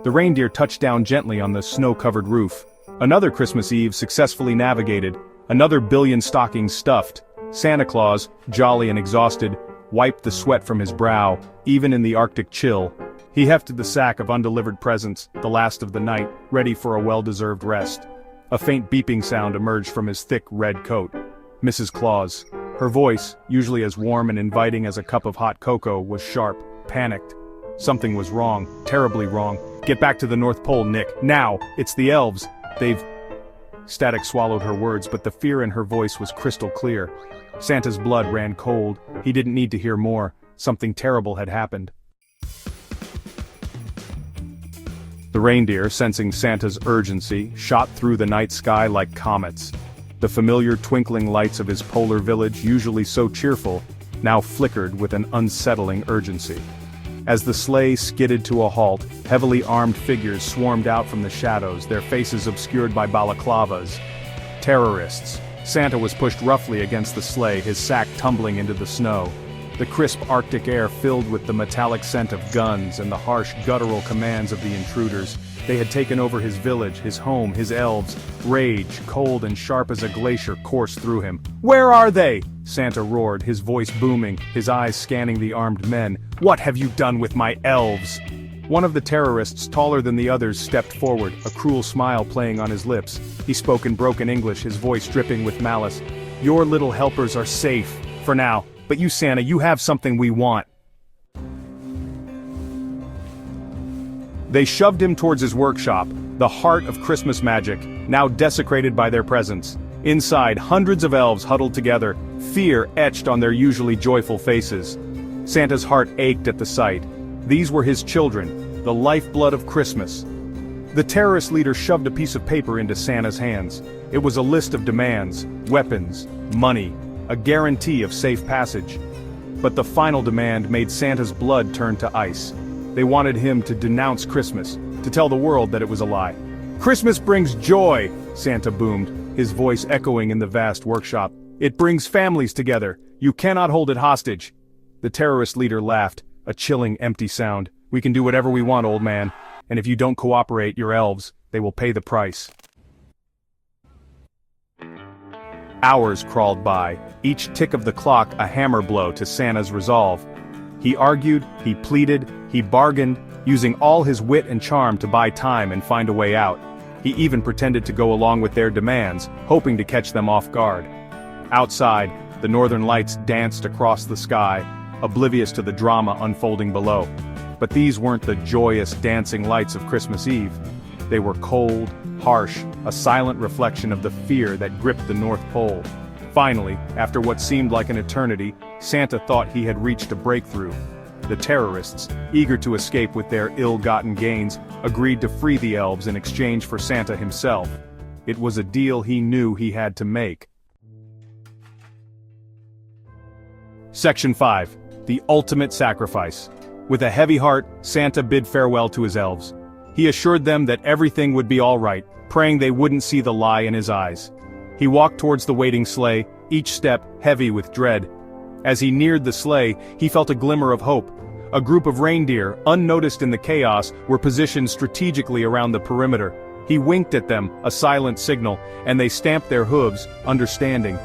The reindeer touched down gently on the snow-covered roof. Another Christmas Eve successfully navigated, another billion stockings stuffed. Santa Claus, jolly and exhausted, wiped the sweat from his brow, even in the Arctic chill. He hefted the sack of undelivered presents, the last of the night, ready for a well-deserved rest. A faint beeping sound emerged from his thick red coat. Mrs. Claus. Her voice, usually as warm and inviting as a cup of hot cocoa, was sharp, panicked. Something was wrong, terribly wrong. Get back to the North Pole, Nick, now! It's the elves! They've... Static swallowed her words, but the fear in her voice was crystal clear. Santa's blood ran cold. He didn't need to hear more. Something terrible had happened. The reindeer, sensing Santa's urgency, shot through the night sky like comets. The familiar twinkling lights of his polar village, usually so cheerful, now flickered with an unsettling urgency. As the sleigh skidded to a halt, heavily armed figures swarmed out from the shadows, their faces obscured by balaclavas. Terrorists. Santa was pushed roughly against the sleigh, his sack tumbling into the snow. The crisp Arctic air filled with the metallic scent of guns and the harsh guttural commands of the intruders. They had taken over his village, his home, his elves. Rage, cold and sharp as a glacier, coursed through him. "Where are they?" Santa roared, his voice booming, his eyes scanning the armed men. "What have you done with my elves?" One of the terrorists, taller than the others, stepped forward, a cruel smile playing on his lips. He spoke in broken English, his voice dripping with malice. "Your little helpers are safe, for now, but you, Santa, you have something we want." They shoved him towards his workshop, the heart of Christmas magic, now desecrated by their presence. Inside, hundreds of elves huddled together, fear etched on their usually joyful faces. Santa's heart ached at the sight. These were his children, the lifeblood of Christmas. The terrorist leader shoved a piece of paper into Santa's hands. It was a list of demands, weapons, money, a guarantee of safe passage. But the final demand made Santa's blood turn to ice. They wanted him to denounce Christmas, to tell the world that it was a lie. "Christmas brings joy," Santa boomed, his voice echoing in the vast workshop. "It brings families together. You cannot hold it hostage." The terrorist leader laughed, a chilling, empty sound. "We can do whatever we want, old man. And if you don't cooperate, your elves, they will pay the price." Hours crawled by, each tick of the clock a hammer blow to Santa's resolve. He argued, he pleaded, he bargained, using all his wit and charm to buy time and find a way out. He even pretended to go along with their demands, hoping to catch them off guard. Outside, the northern lights danced across the sky, oblivious to the drama unfolding below. But these weren't the joyous dancing lights of Christmas Eve. They were cold, harsh, a silent reflection of the fear that gripped the North Pole. Finally, after what seemed like an eternity, Santa thought he had reached a breakthrough. The terrorists, eager to escape with their ill-gotten gains, agreed to free the elves in exchange for Santa himself. It was a deal he knew he had to make. Section 5. The Ultimate Sacrifice. With a heavy heart, Santa bid farewell to his elves. He assured them that everything would be all right, praying they wouldn't see the lie in his eyes. He walked towards the waiting sleigh, each step heavy with dread. As he neared the sleigh, he felt a glimmer of hope. A group of reindeer, unnoticed in the chaos, were positioned strategically around the perimeter. He winked at them, a silent signal, and they stamped their hooves, understanding.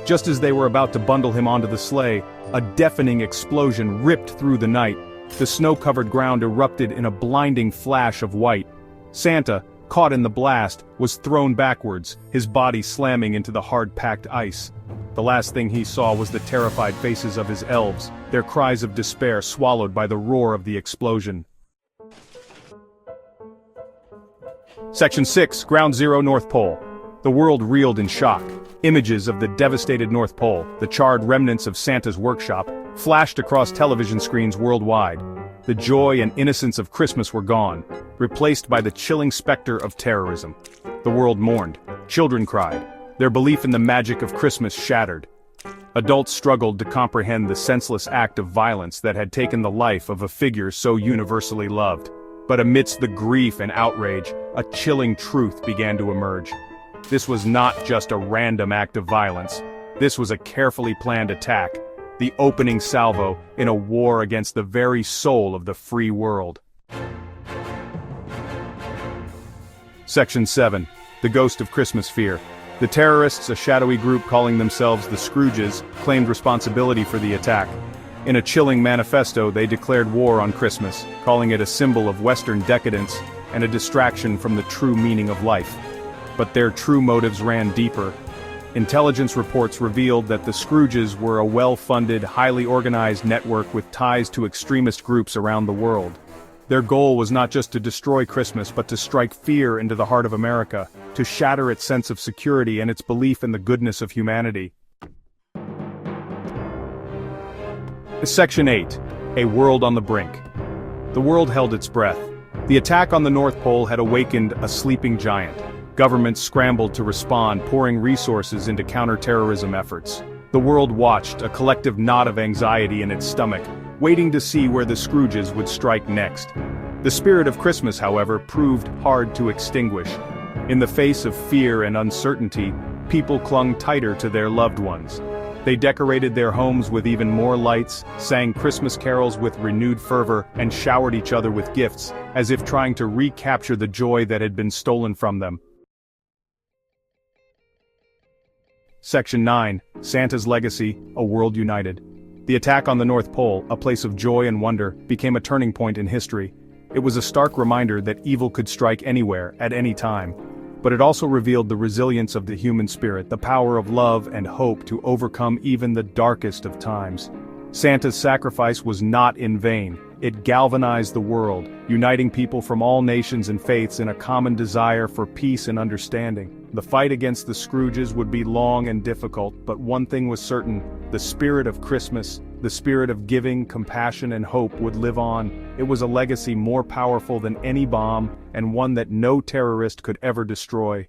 Just as they were about to bundle him onto the sleigh, a deafening explosion ripped through the night. The snow-covered ground erupted in a blinding flash of white. Santa, caught in the blast, was thrown backwards, his body slamming into the hard-packed ice. The last thing he saw was the terrified faces of his elves, their cries of despair swallowed by the roar of the explosion. Section 6, Ground Zero, North Pole. The world reeled in shock. Images of the devastated North Pole, the charred remnants of Santa's workshop, flashed across television screens worldwide. The joy and innocence of Christmas were gone, replaced by the chilling specter of terrorism. The world mourned. Children cried. Their belief in the magic of Christmas shattered. Adults struggled to comprehend the senseless act of violence that had taken the life of a figure so universally loved. But amidst the grief and outrage, a chilling truth began to emerge. This was not just a random act of violence. This was a carefully planned attack, the opening salvo in a war against the very soul of the free world. Section 7. The Ghost of Christmas Fear. The terrorists, a shadowy group calling themselves the Scrooges, claimed responsibility for the attack. In a chilling manifesto, they declared war on Christmas, calling it a symbol of Western decadence and a distraction from the true meaning of life. But their true motives ran deeper. Intelligence reports revealed that the Scrooges were a well-funded, highly organized network with ties to extremist groups around the world. Their goal was not just to destroy Christmas but to strike fear into the heart of America, to shatter its sense of security and its belief in the goodness of humanity. Section 8. A World on the Brink. The world held its breath. The attack on the North Pole had awakened a sleeping giant. Governments scrambled to respond, pouring resources into counter-terrorism efforts. The world watched, a collective knot of anxiety in its stomach, waiting to see where the Scrooges would strike next. The spirit of Christmas, however, proved hard to extinguish. In the face of fear and uncertainty, people clung tighter to their loved ones. They decorated their homes with even more lights, sang Christmas carols with renewed fervor, and showered each other with gifts, as if trying to recapture the joy that had been stolen from them. Section 9. Santa's Legacy, A World United. The attack on the North Pole, a place of joy and wonder, became a turning point in history. It was a stark reminder that evil could strike anywhere, at any time. But it also revealed the resilience of the human spirit, the power of love and hope to overcome even the darkest of times. Santa's sacrifice was not in vain. It galvanized the world, uniting people from all nations and faiths in a common desire for peace and understanding. The fight against the Scrooges would be long and difficult, but one thing was certain: the spirit of Christmas, the spirit of giving, compassion, and hope would live on. It was a legacy more powerful than any bomb, and one that no terrorist could ever destroy.